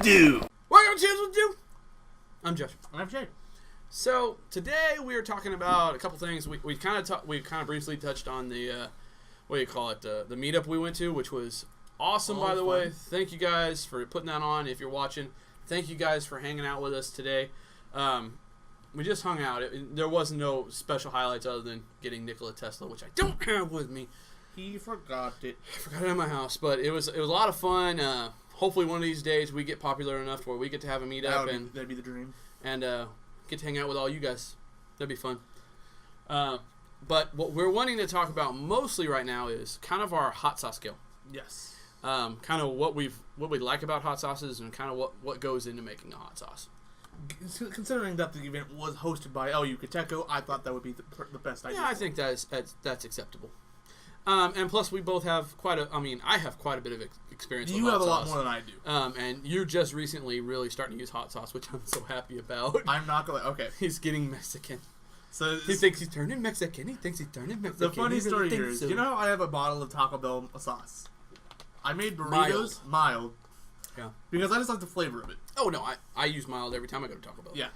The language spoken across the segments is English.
Do. Welcome to Chance with Do. I'm Josh. And I'm Shae. So today we are talking about a couple things. We kind of briefly touched on the what do you call it? The meetup we went to, which was awesome, by the way. Thank you guys for putting that on. If you're watching, thank you guys for hanging out with us today. We just hung out. There was no special highlights other than getting Nikola Tesla, which I don't have with me. He forgot it. I forgot it at my house, but it was a lot of fun. Hopefully one of these days we get popular enough to where we get to have a meetup That'd be the dream. And get to hang out with all you guys. That'd be fun. But what we're wanting to talk about mostly right now is kind of our hot sauce scale. Yes. Kind of what we like about hot sauces and kind of what goes into making a hot sauce. Considering that the event was hosted by Yucateco, I thought that would be the best idea. Yeah, I think that's acceptable. And plus, we both have I have quite a bit of experience with hot sauce. You have a lot more than I do. And you're just recently really starting to use hot sauce, which I'm so happy about. I'm not going to... Okay. He's getting Mexican. So he thinks he's turning Mexican. He thinks he's turning Mexican. The funny story here is, you know how I have a bottle of Taco Bell sauce? I made burritos mild. Yeah. Because I just like the flavor of it. Oh, no. I use mild every time I go to Taco Bell. Yeah.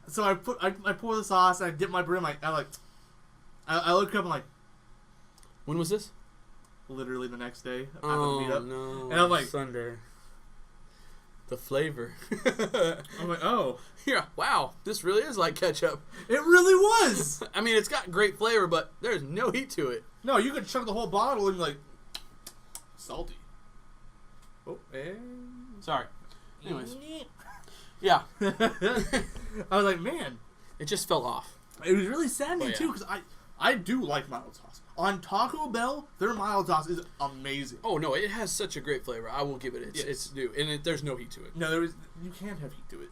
So I pour the sauce, and I dip my bread, I look up and like... When was this? Literally the next day after the meetup. No. And I'm like... Sunday. The flavor. I'm like, oh. Yeah, wow. This really is like ketchup. It really was! I mean, it's got great flavor, but there's no heat to it. No, you could chug the whole bottle and be like... Salty. Oh, and... Sorry. Anyways. Yeah. I was like, man. It just fell off. It was really saddening, too, because I do like mild sauce. On Taco Bell, their mild sauce is amazing. Oh, no, it has such a great flavor. I will give it. It's new. And there's no heat to it. No, you can't have heat to it.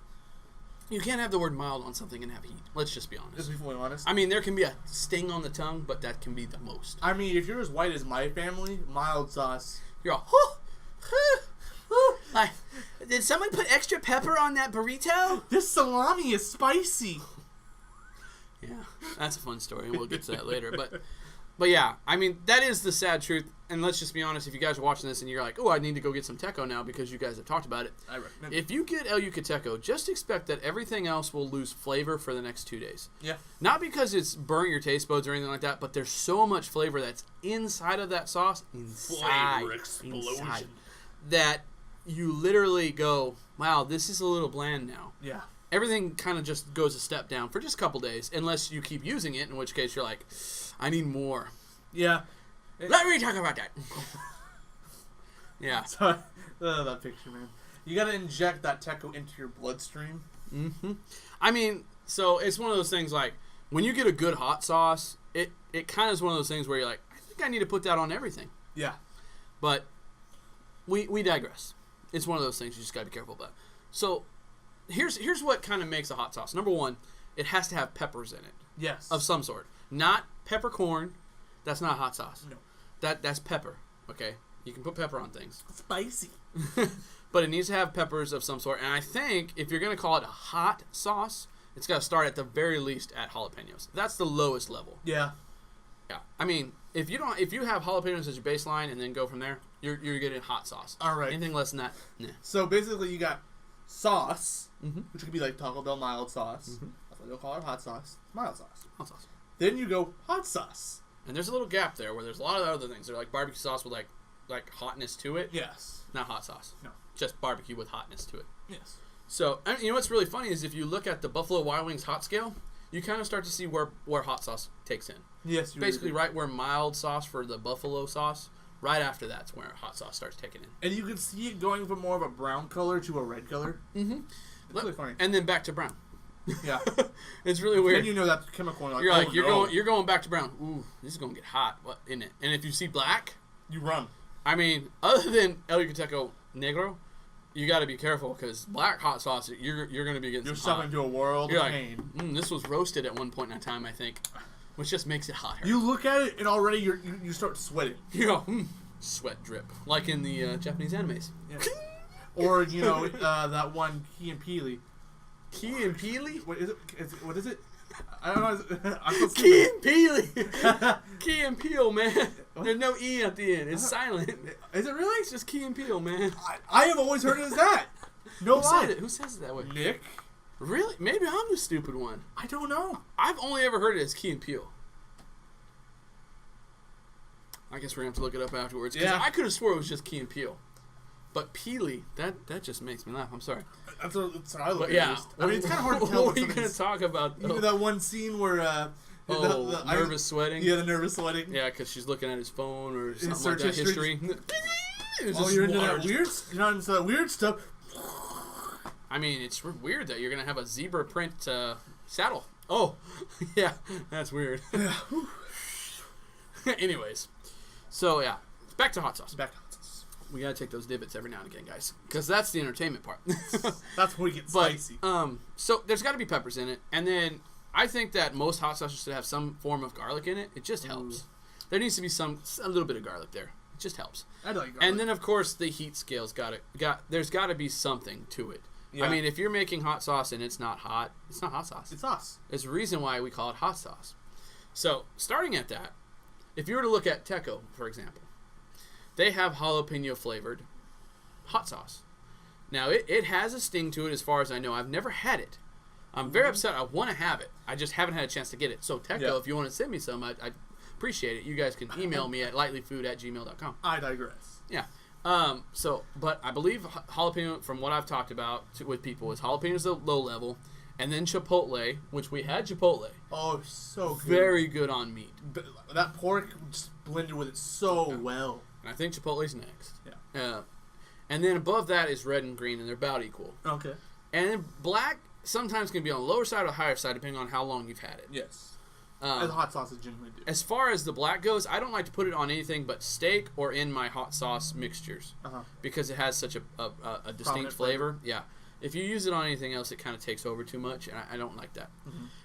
You can't have the word mild on something and have heat. Let's just be honest. Let's be fully honest. I mean, there can be a sting on the tongue, but that can be the most. I mean, if you're as white as my family, mild sauce. You're all, did someone put extra pepper on that burrito? This salami is spicy. Yeah, that's a fun story, and we'll get to that later. But yeah, I mean, that is the sad truth. And let's just be honest, if you guys are watching this and you're like, oh, I need to go get some Teco now because you guys have talked about it. I recommend If you get El Yucateco, just expect that everything else will lose flavor for the next 2 days. Yeah. Not because it's burnt your taste buds or anything like that, but there's so much flavor that's inside of that sauce. Flavor explosion. Inside, that you literally go, wow, this is a little bland now. Yeah. Everything kind of just goes a step down for just a couple days, unless you keep using it, in which case you're like, I need more. Yeah. Let me talk about that. Yeah. So, that picture, man. You got to inject that Teco into your bloodstream. Mm-hmm. I mean, so it's one of those things like, when you get a good hot sauce, it kind of is one of those things where you're like, I think I need to put that on everything. Yeah. But we digress. It's one of those things you just got to be careful about. So here's what kind of makes a hot sauce. Number one, it has to have peppers in it. Yes. Of some sort. Not peppercorn. That's not hot sauce. No. That's pepper. Okay? You can put pepper on things. Spicy. But it needs to have peppers of some sort. And I think if you're going to call it a hot sauce, it's got to start at the very least at jalapenos. That's the lowest level. Yeah. Yeah. I mean, if you have jalapenos as your baseline and then go from there, you're getting hot sauce. All right. Anything less than that, nah. So basically you got sauce, Mm-hmm. which could be like Taco Bell mild sauce. Mm-hmm. That's what they'll call it, hot sauce. Mild sauce. Hot sauce. Then you go hot sauce. And there's a little gap there where there's a lot of other things. They're like barbecue sauce with like hotness to it. Yes. Not hot sauce. No. Just barbecue with hotness to it. Yes. So, you know what's really funny is if you look at the Buffalo Wild Wings hot scale, you kind of start to see where hot sauce takes in. Yes. You Basically really right where mild sauce for the buffalo sauce, right after that's where hot sauce starts taking in. And you can see it going from more of a brown color to a red color. Mm-hmm. It's really funny. And then back to brown. Yeah. It's really weird. Then you know that chemical. And You're going back to brown. Ooh, this is gonna get hot. What in it? And if you see black, you run. I mean, other than El Yucateco Negro, you got to be careful because black hot sauce, you're gonna be getting. You're some sucking into a world of pain. This was roasted at one point in time, I think, which just makes it hotter. You look at it and already you start sweating. You go, sweat drip, like in the Japanese animes. Yeah. Or that one Key and Peele. Key and Peele? What is it? I don't know. Key and Peele. Key and Peele, man. There's no E at the end. It's silent. Is it really? It's just Key and Peele, man. I have always heard it as that. No lie. Who says it that way? Nick. Really? Maybe I'm the stupid one. I don't know. I've only ever heard it as Key and Peele. I guess we're going to have to look it up afterwards. Because I could have swore it was just Key and Peele. But Peely, that just makes me laugh. I'm sorry. That's what I look at. Yeah. I mean, it's kind of hard to tell. What are you going to talk about? You know that one scene where... nervous sweating? Yeah, the nervous sweating. Yeah, because she's looking at his phone or something search like that. history. You're into that weird... You're not into that weird stuff. I mean, it's weird that you're going to have a zebra print saddle. Oh, yeah, that's weird. Anyways, so yeah, back to hot sauce. We got to take those divots every now and again, guys, because that's the entertainment part. That's where we get spicy. So there's got to be peppers in it, and then I think that most hot sauces should have some form of garlic in it. It just helps. There needs to be a little bit of garlic there. It just helps. I like garlic. And then of course the heat scale's there's got to be something to it. Yeah. I mean, if you're making hot sauce and it's not hot, it's not hot sauce. It's sauce. It's a reason why we call it hot sauce. So starting at that, if you were to look at Teco, for example, they have jalapeno flavored hot sauce. Now, it has a sting to it as far as I know. I've never had it. I'm very upset. I want to have it. I just haven't had a chance to get it. So, Teco, if you want to send me some, I'd appreciate it. You guys can email me at lightlyfood@gmail.com. I digress. Yeah. But I believe jalapeno, from what I've talked about with people, is jalapeno's the low level, and then chipotle, which we had chipotle. Oh, so good. Very good on meat. That pork just blended with it so well. And I think chipotle's next. Yeah. And then above that is red and green, and they're about equal. Okay. And then black sometimes can be on the lower side or higher side, depending on how long you've had it. Yes. As hot sauces generally do. As far as the black goes, I don't like to put it on anything but steak or in my hot sauce mixtures. Because it has such a distinct flavor. Yeah. If you use it on anything else, it kind of takes over too much, and I don't like that.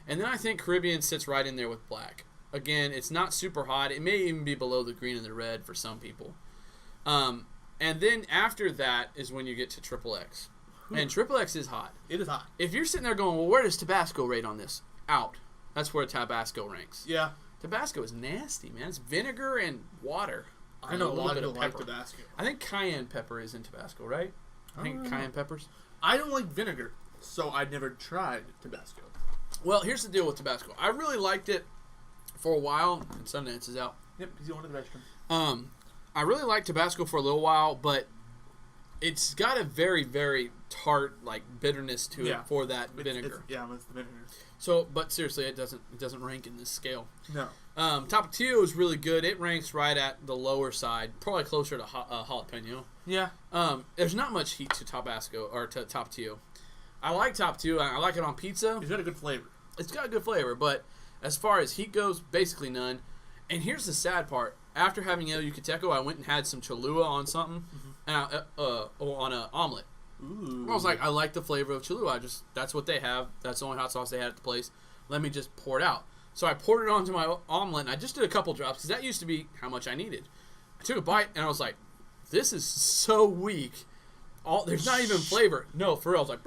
And then I think Caribbean sits right in there with black. Again, it's not super hot. It may even be below the green and the red for some people. And then after that is when you get to Triple X. And Triple X is hot. It is hot. If you're sitting there going, well, where does Tabasco rate on this? Out. That's where Tabasco ranks. Yeah. Tabasco is nasty, man. It's vinegar and water. I know a lot of people like Tabasco. I think cayenne pepper is in Tabasco, right? I think cayenne peppers. I don't like vinegar, so I never tried Tabasco. Well, here's the deal with Tabasco. I really liked it for a while, and Sundance is out. Yep, he's going to the restroom. I really liked Tabasco for a little while, but it's got a very, very tart, like, bitterness to it for that vinegar. It's the vinegar. So, but seriously, it doesn't rank in this scale. No. Tapatio is really good. It ranks right at the lower side, probably closer to jalapeno. Yeah. There's not much heat to Tabasco or to Tapatio. I like Tapatio. I like it on pizza. It's got a good flavor. It's got a good flavor, but as far as heat goes, basically none. And here's the sad part. After having El Yucateco, I went and had some Cholula on something, and on an omelet. Ooh. I was like, I like the flavor of Cholula. That's what they have. That's the only hot sauce they had at the place. Let me just pour it out. So I poured it onto my omelet, and I just did a couple drops, because that used to be how much I needed. I took a bite, and I was like, this is so weak. There's not even flavor. No, for real. I was like,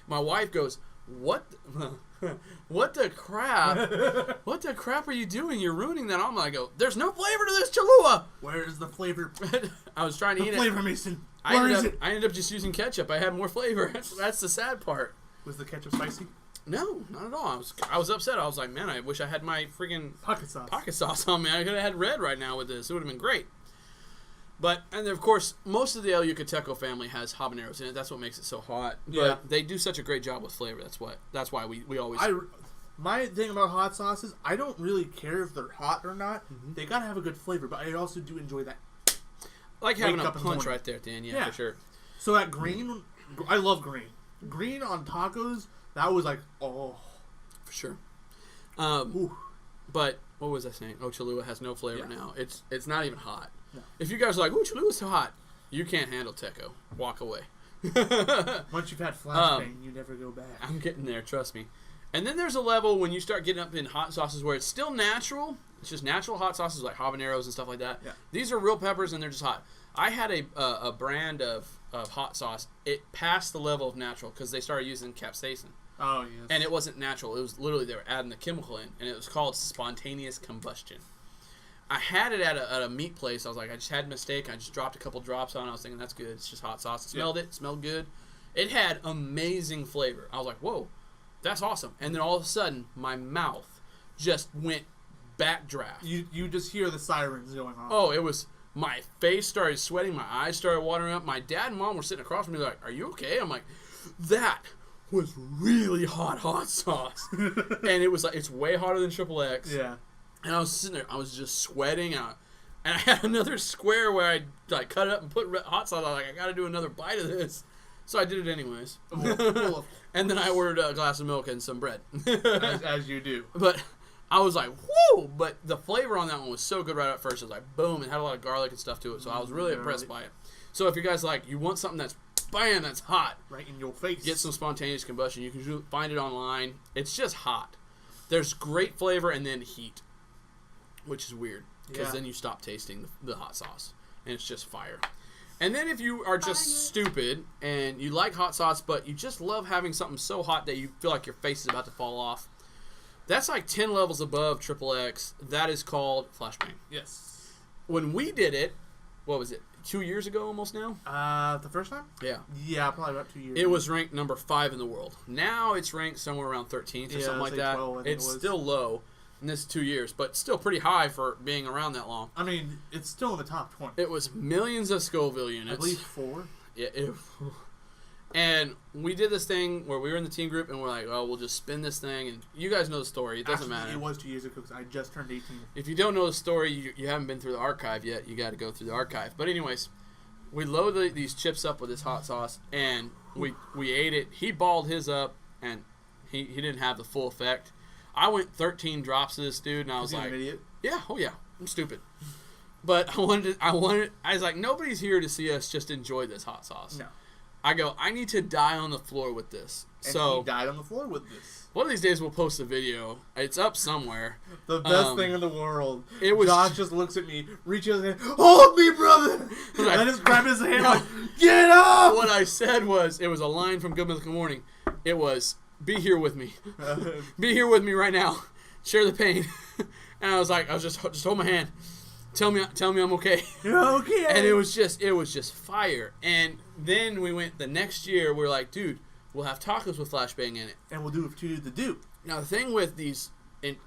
my wife goes, what the crap? What the crap are you doing? You're ruining that omelet. I go, there's no flavor to this Cholula. Where is the flavor? I was trying to eat it. Flavor, Mason. Where is it? I ended up just using ketchup. I had more flavor. That's the sad part. Was the ketchup spicy? No, not at all. I was upset. I was like, man, I wish I had my freaking pocket sauce on me. I could have had red right now with this. It would have been great. But, and of course, most of the El Yucateco family has habaneros in it. That's what makes it so hot. Yeah. But they do such a great job with flavor. That's why we always... My thing about hot sauces, I don't really care if they're hot or not. They gotta have a good flavor, but I also do enjoy that. Like having a punch right there at the end, yeah, for sure. So that green, I love green. Green on tacos, that was like, oh. For sure. But, what was I saying? Oh, Cholula has no flavor now. It's not even hot. No. If you guys are like, ooh, Cholula's so hot, you can't handle Teco. Walk away. Once you've had Flashbang, you never go back. I'm getting there, trust me. And then there's a level when you start getting up in hot sauces where it's still natural. It's just natural hot sauces like habaneros and stuff like that. Yeah. These are real peppers and they're just hot. I had a brand of hot sauce. It passed the level of natural because they started using capsaicin. Oh, yes. And it wasn't natural. It was literally they were adding the chemical in, and it was called spontaneous combustion. I had it at a meat place. I was like, I just had a mistake. I just dropped a couple drops on it. I was thinking, that's good. It's just hot sauce. I smelled it. It smelled good. It had amazing flavor. I was like, whoa, that's awesome. And then all of a sudden, my mouth just went backdraft. You just hear the sirens going on. Oh, it was... My face started sweating. My eyes started watering up. My dad and mom were sitting across from me like, are you okay? I'm like, that was really hot sauce. And it was like, it's way hotter than XXX. Yeah. And I was sitting there. I was just sweating. And I had another square where I like cut it up and put hot sauce. I was like, I got to do another bite of this. So I did it anyways. And then I ordered a glass of milk and some bread. as you do. But... I was like, whoa! But the flavor on that one was so good right at first. It was like, boom. It had a lot of garlic and stuff to it. So I was really impressed by it. So if you guys like, you want something that's, bam, that's hot. Right in your face. Get some spontaneous combustion. You can find it online. It's just hot. There's great flavor and then heat, which is weird. Because then you stop tasting the hot sauce. And it's just fire. And then if you are just stupid and you like hot sauce, but you just love having something so hot that you feel like your face is about to fall off, that's like 10 levels above XXX. That is called Flashbang. Yes. When we did it, what was it, 2 years ago almost now? The first time? Yeah. Yeah, probably about 2 years It was ranked number 5 in the world. Now it's ranked somewhere around 13th or something like that. 12, it's still low in this 2 years, but still pretty high for being around that long. I mean, it's still in the top 20. It was millions of Scoville units. I believe 4. Yeah. And we did this thing where we were in the team group and we're like, oh, we'll just spin this thing. And you guys know the story. It doesn't matter. It was 2 years ago because I just turned 18. If you don't know the story, you haven't been through the archive yet. You got to go through the archive. But anyways, we loaded these chips up with this hot sauce and we ate it. He balled his up and he didn't have the full effect. I went 13 drops of this dude and I was like, an idiot? Yeah, oh yeah, I'm stupid. But I was like, nobody's here to see us just enjoy this hot sauce. No. I go, I need to die on the floor with this. And so he died on the floor with this. One of these days we'll post a video. It's up somewhere. The best thing in the world. It was Josh just looks at me, reaches his hand, hold me, brother! And I just grabbed his hand like, get up! What I said was, it was a line from Good Mythical Morning. It was, be here with me. Be here with me right now. Share the pain. And I was just hold my hand. Tell me I'm okay. You're okay. And it was just fire. And then we went the next year. We were like, dude, we'll have tacos with Flashbang in it, and we'll do it to the do. Now the thing with these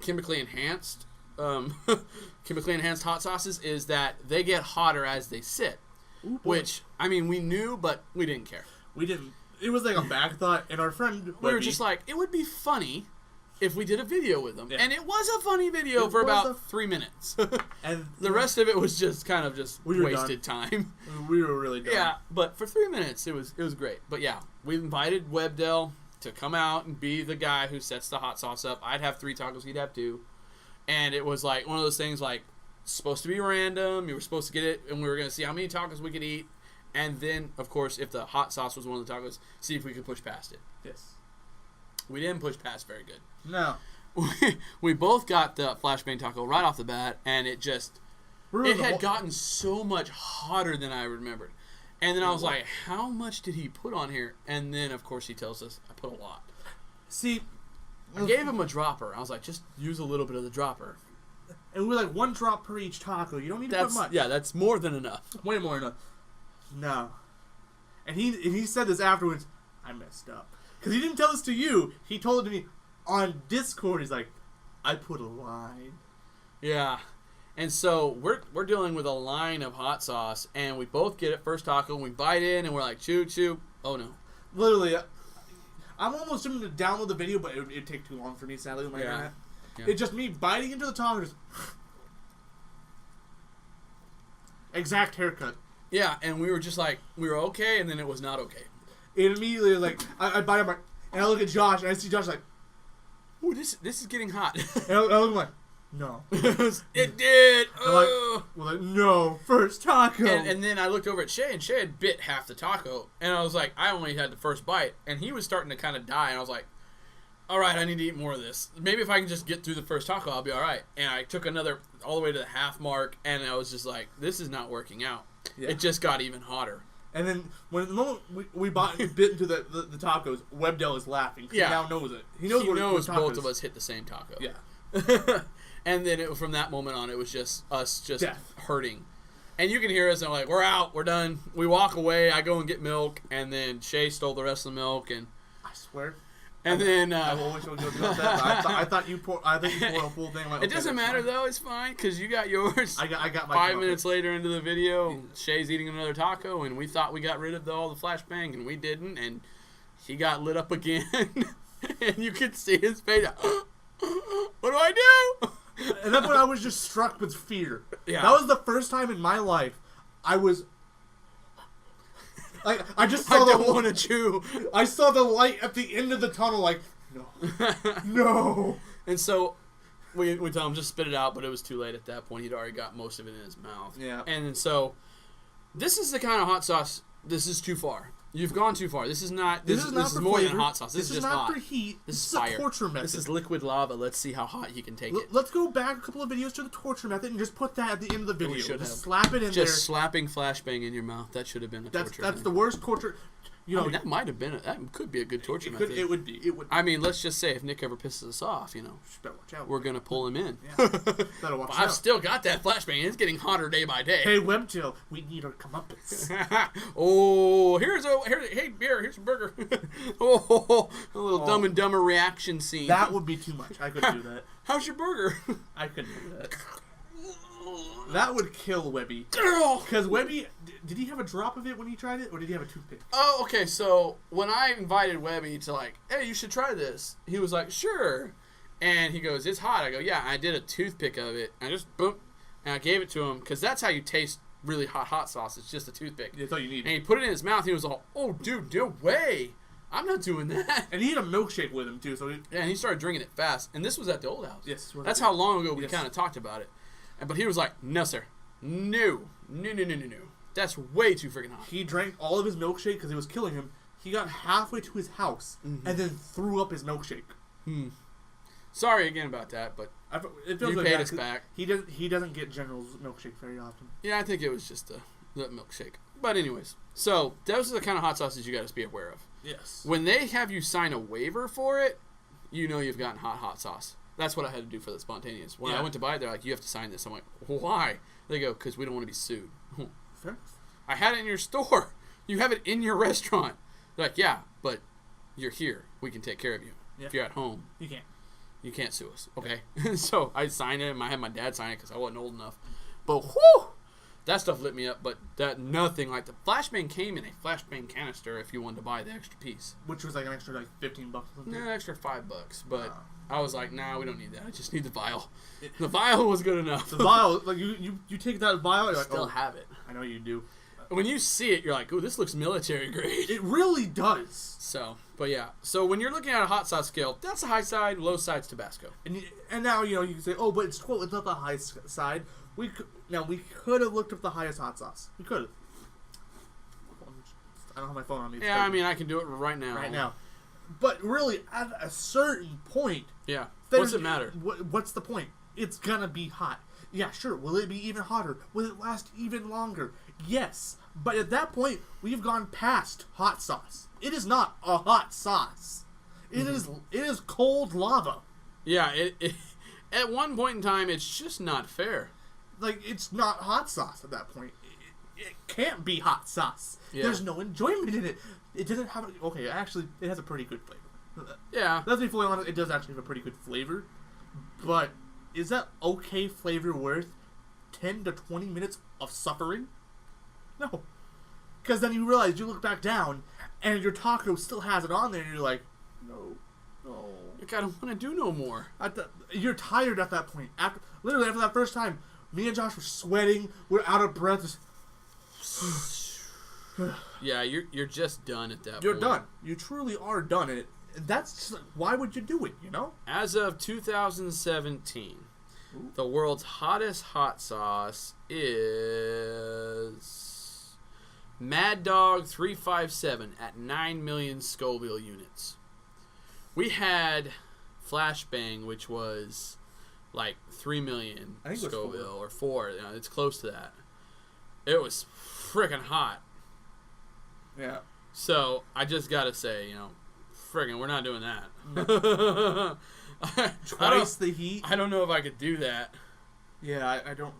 chemically enhanced hot sauces is that they get hotter as they sit. Ooh, which I mean we knew, but we didn't care. We didn't. It was like a back thought, and our friend we were just like, it would be funny if we did a video with them. Yeah. And it was a funny video for about 3 minutes. And the rest of it was just kind of wasted done. time. We were really done. Yeah, but for 3 minutes it was great. But yeah, we invited Webdell to come out and be the guy who sets the hot sauce up. I'd have 3 tacos, he'd have 2. And it was like one of those things like supposed to be random. You were supposed to get it and we were going to see how many tacos we could eat. And then, of course, if the hot sauce was one of the tacos, see if we could push past it. Yes. We didn't push past very good. No. We both got the Flashbang taco right off the bat, and it had gotten so much hotter than I remembered. And then I was like, how much did he put on here? And then, of course, he tells us, I put a lot. See, I gave him a dropper. I was like, just use a little bit of the dropper. And we're like 1 drop per each taco. You don't need to put much. Yeah, that's more than enough. Way more than enough. No. And he said this afterwards, I messed up. Because he didn't tell this to you. He told it to me on Discord. He's like, I put a line. Yeah. And so we're dealing with a line of hot sauce, and we both get it first taco, and we bite in, and we're like, chew, chew. Oh, no. Literally, I'm almost tempted to download the video, but it'd take too long for me, sadly, with my internet. Yeah. It's just me biting into the taco. Exact haircut. Yeah, and we were just like, we were okay, and then it was not okay. It immediately was like, I bite him, and I look at Josh, and I see Josh like, ooh, this is getting hot. And I look like, no. It did. Oh. We're like, no, first taco. And then I looked over at Shae, and Shae had bit half the taco, and I was like, I only had the first bite, and he was starting to kind of die, and I was like, all right, I need to eat more of this. Maybe if I can just get through the first taco, I'll be all right. And I took another all the way to the half mark, and I was just like, this is not working out. Yeah. It just got even hotter. And then when the moment we bit into the tacos, Webdell is laughing. Yeah. He now knows it. He knows both of us hit the same taco. Yeah. And then from that moment on, it was just us Death. hurting. And you can hear us, and I'm like, we're out, we're done. We walk away, I go and get milk, and then Shae stole the rest of the milk, and I swear. and then I always feel guilty about that. I thought you poured a full thing. Like, it doesn't matter though. It's fine because you got yours. I got my 5 minutes later into the video, Shae's eating another taco, and we thought we got rid of all the flashbang, and we didn't, and he got lit up again, and you could see his face. What do I do? And that's when I was just struck with fear. Yeah. That was the first time in my life I was. I just saw I don't want to chew. I saw the light at the end of the tunnel. Like, no, no. And so we tell him just spit it out, but it was too late at that point. He'd already got most of it in his mouth. Yeah. And so this is the kind of hot sauce. This is too far. You've gone too far. This is not. This is more flavor. than hot sauce. This is just not hot. for heat. This is a fire. torture method. This is liquid lava. Let's see how hot you can take it. Let's go back a couple of videos to the torture method and just put that at the end of the video. We should just have. slap it in there. Just slapping flashbang in your mouth. That should have been a torture. That's the worst torture. You know, I mean, that might have been. That could be a good torture method. It would be. It would. I mean, let's just say if Nick ever pisses us off, you know, better watch out. we're gonna pull him in. Yeah. Better watch But out. I've still got that flashbang. It's getting hotter day by day. Hey, Webtail, we need our comeuppance. Oh, hey beer, here's a burger. Oh, a little Dumb and Dumber reaction scene. That would be too much. I couldn't do that. How's your burger? I couldn't do that. That would kill Webby. Girl! Because Webby, did he have a drop of it when he tried it, or did he have a toothpick? Oh, okay, so when I invited Webby to like, hey, you should try this, he was like, sure. And he goes, it's hot. I go, yeah, I did a toothpick of it. I just, boom, and I gave it to him, because that's how you taste really hot sauce. It's just a toothpick. That's all you need. And he put it in his mouth, he was all, oh, dude, no way. I'm not doing that. And he had a milkshake with him, too. So Yeah, and he started drinking it fast. And this was at the old house. Yes. That's how long ago we Yes. kind of talked about it. But he was like, no, sir. No. That's way too freaking hot. He drank all of his milkshake because it was killing him. He got halfway to his house and then threw up his milkshake. Sorry again about that, but It feels you like paid that us 'cause back. He doesn't get General's milkshake very often. Yeah, I think it was just the milkshake. But anyways, so those are the kind of hot sauces you got to be aware of. Yes. When they have you sign a waiver for it, you know you've gotten hot sauce. That's what I had to do for the spontaneous. When I went to buy it, they're like, you have to sign this. I'm like, why? They go, because we don't want to be sued. Fair enough. I had it in your store. You have it in your restaurant. They're like, yeah, but you're here. We can take care of you. Yeah. If you're at home, You can't. you can't sue us. Okay? So I signed it, and I had my dad sign it because I wasn't old enough. But whew, that stuff lit me up. But that nothing like the flashbang came in a flashbang canister if you wanted to buy the extra piece. Which was like an extra $15 or something. An extra $5. But I was like, nah, we don't need that. I just need the vial. The vial was good enough. The vial, like you take that vial, you're like, Still oh, have it. I know you do. When you see it, you're like, ooh, this looks military grade. It really does. So, but yeah. So when you're looking at a hot sauce scale, that's the high side, low side's Tabasco. And now you can say, oh, but it's 12. It's not the highest side. We could have looked up the highest hot sauce. We could have. I don't have my phone on me. Yeah, I mean, I can do it right now. Right now. But really, at a certain point, Yeah. What's it matter? What's the point? It's gonna be hot. Yeah, sure. Will it be even hotter? Will it last even longer? Yes. But at that point, we've gone past hot sauce. It is not a hot sauce. It is cold lava. Yeah, it at one point in time, it's just not fair. Like, it's not hot sauce at that point. It can't be hot sauce. Yeah. There's no enjoyment in it. It doesn't have... Okay, actually, it has a pretty good flavor. Yeah. Let's be fully honest, it does actually have a pretty good flavor. But is that okay flavor worth 10 to 20 minutes of suffering? No. Because then you realize, you look back down, and your taco still has it on there, and you're like, no. Like, I don't want to do no more. You're tired at that point. After that first time, me and Josh were sweating, we're out of breath. Yeah, you're just done at that point. You're done. You truly are done. And that's just like, why would you do it, As of 2017, the world's hottest hot sauce is Mad Dog 357 at 9 million Scoville units. We had Flashbang, which was like 3 million I think it was Scoville, or 4. It's close to that. It was freaking hot. Yeah. So I just gotta say, friggin', we're not doing that. Twice the heat. I don't know if I could do that. Yeah, I don't.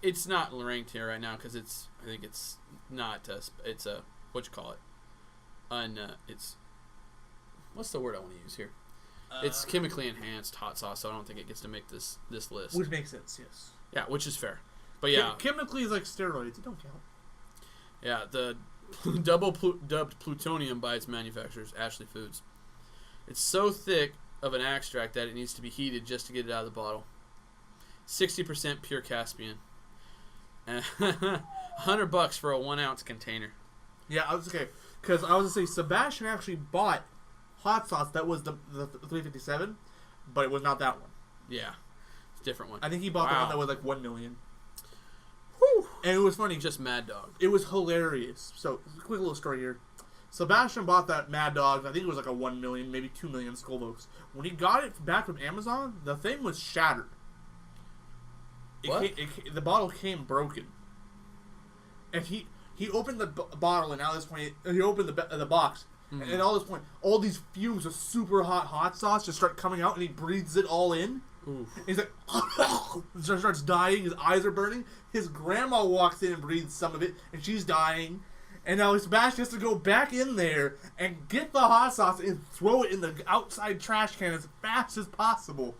It's not ranked here right now because I think it's not. It's a what you call it? It's what's the word I want to use here? It's chemically enhanced hot sauce, so I don't think it gets to make this list. Which makes sense, yes. Yeah, which is fair. But yeah, chemically is like steroids. It don't count. Yeah, the dubbed plutonium by its manufacturers, Ashley Foods. It's so thick of an extract that it needs to be heated just to get it out of the bottle. 60% pure Caspian. $100 for a 1 ounce container. Yeah, I was okay. Because I was going to say, Sebastian actually bought hot sauce that was the 357, but it was not that one. Yeah, it's a different one. I think he bought the one that was like 1 million. Whew. And it was funny. Just Mad Dog. It was hilarious. So, quick little story here. Sebastian bought that Mad Dog. I think it was like a 1 million, maybe 2 million Skull Votes. When he got it back from Amazon, the thing was shattered. The bottle came broken. And he opened the bottle, and at this point, he opened the box. Mm-hmm. And at all this point, all these fumes of super hot sauce just start coming out, and he breathes it all in. Oof. He's like, starts dying. His eyes are burning. His grandma walks in and breathes some of it, and she's dying. And now Sebastian has to go back in there and get the hot sauce and throw it in the outside trash can as fast as possible.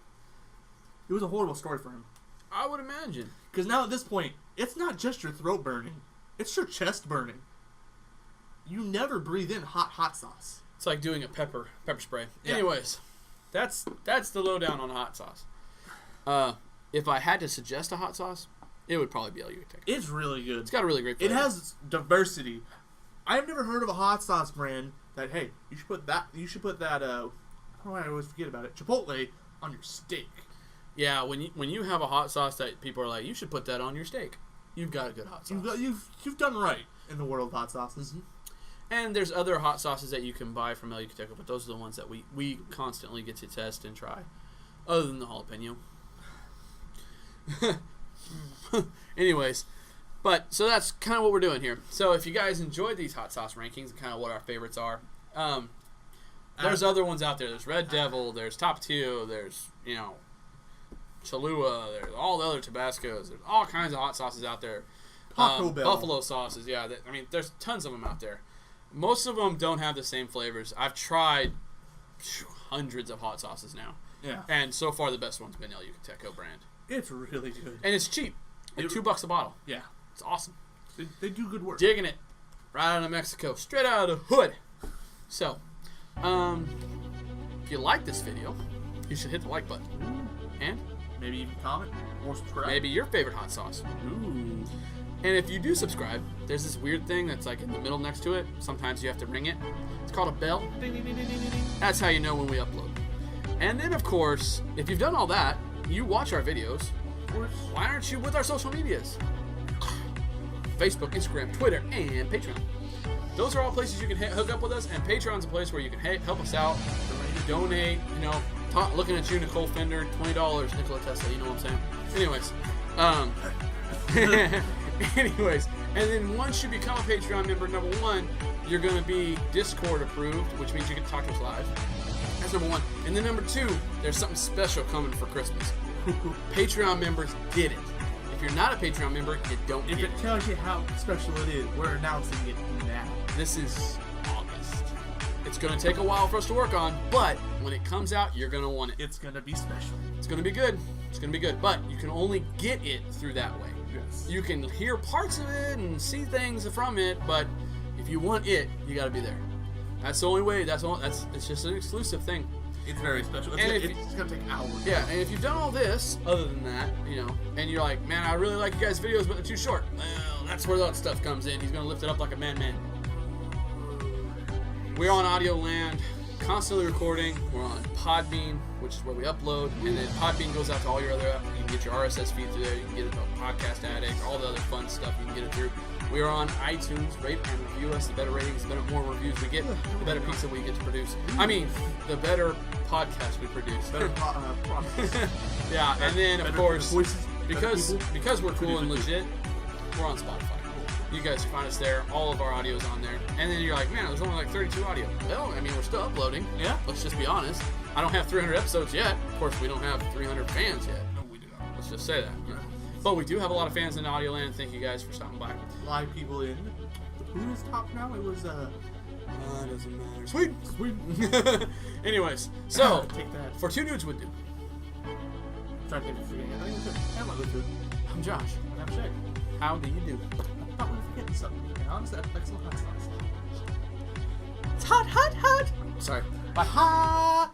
It was a horrible story for him. I would imagine. Because now at this point, it's not just your throat burning. It's your chest burning. You never breathe in hot sauce. It's like doing a pepper spray. Yeah. Anyways, that's the lowdown on hot sauce. If I had to suggest a hot sauce, it would probably be El Yucateco. It's really good. It's got a really great flavor. It has diversity. I've never heard of a hot sauce brand that, hey, you should put that I always forget about it, Chipotle on your steak. Yeah, when you have a hot sauce that people are like, you should put that on your steak. You've got a good hot sauce. You've done right in the world of hot sauces. Mm-hmm. And there's other hot sauces that you can buy from El Yucateco, but those are the ones that we constantly get to test and try. Other than the jalapeno. Anyways, so that's kind of what we're doing here. So if you guys enjoyed these hot sauce rankings and kind of what our favorites are, there's other ones out there. There's Red Devil, there's Top 2, there's, Cholula, there's all the other Tabascos, there's all kinds of hot sauces out there. Buffalo sauces, yeah. There's tons of them out there. Most of them don't have the same flavors. I've tried hundreds of hot sauces now. Yeah. And so far the best one's been El Yucateco brand. It's really good. And it's cheap. Like $2 a bottle. Yeah. It's awesome. They do good work. Digging it. Right out of Mexico. Straight out of the hood. So, if you like this video, you should hit the like button. And maybe even comment or subscribe. Maybe your favorite hot sauce. Ooh. And if you do subscribe, there's this weird thing that's like in the middle next to it. Sometimes you have to ring it. It's called a bell. Ding, ding, ding, ding, ding, ding. That's how you know when we upload. And then, of course, if you've done all that, you watch our videos. Why aren't you with our social medias? Facebook, Instagram, Twitter, and Patreon. Those are all places you can hook up with us, and Patreon's a place where you can help us out, donate, looking at you, Nicole Fender, $20, Nikola Tesla, you know what I'm saying? Anyways, and then once you become a Patreon member, number one, you're going to be Discord approved, which means you can talk to us live. That's number one. And then number two, there's something special coming for Christmas. Patreon members get it. If you're not a Patreon member, you don't get it. If it tells you how special it is, we're announcing it now. This is August. It's going to take a while for us to work on, but when it comes out, you're going to want it. It's going to be special. It's going to be good. It's going to be good. But you can only get it through that way. Yes. You can hear parts of it and see things from it, but if you want it, you got to be there. That's the only way. It's just an exclusive thing. It's very special. It's going to take hours. Yeah, and if you've done all this, other than that, and you're like, man, I really like you guys' videos, but they're too short. Well, that's where that stuff comes in. He's going to lift it up like a man. We're on Audio Land, constantly recording. We're on Podbean, which is where we upload, and then Podbean goes out to all your other apps. You can get your RSS feed through there. You can get it on Podcast Addict, all the other fun stuff. You can get it through. We are on iTunes. Rate and review us. The better ratings, the more reviews we get, the better pizza we get to produce. I mean, the better podcast we produce. Better podcast. Yeah, and then of course, voices, because we're cool and legit, we're on Spotify. You guys can find us there. All of our audio's on there. And then you're like, man, there's only like 32 audio. Well, I mean, we're still uploading. Yeah. Let's just be honest. I don't have 300 episodes yet. Of course, we don't have 300 fans yet. No, we do not. Let's just say that. But we do have a lot of fans in Audioland. Thank you guys for stopping by. Live people in. Who is top now? It was Doesn't matter. Sweet. Anyways, so take that. for Two Nudes Would Do. I'm trying to think of it. I think it's good. I'm Josh. And I'm Shae. How do you do? I thought we were forgetting something. And honestly, I'd like some hot sauce. It's hot, hot, hot. Sorry. But hot.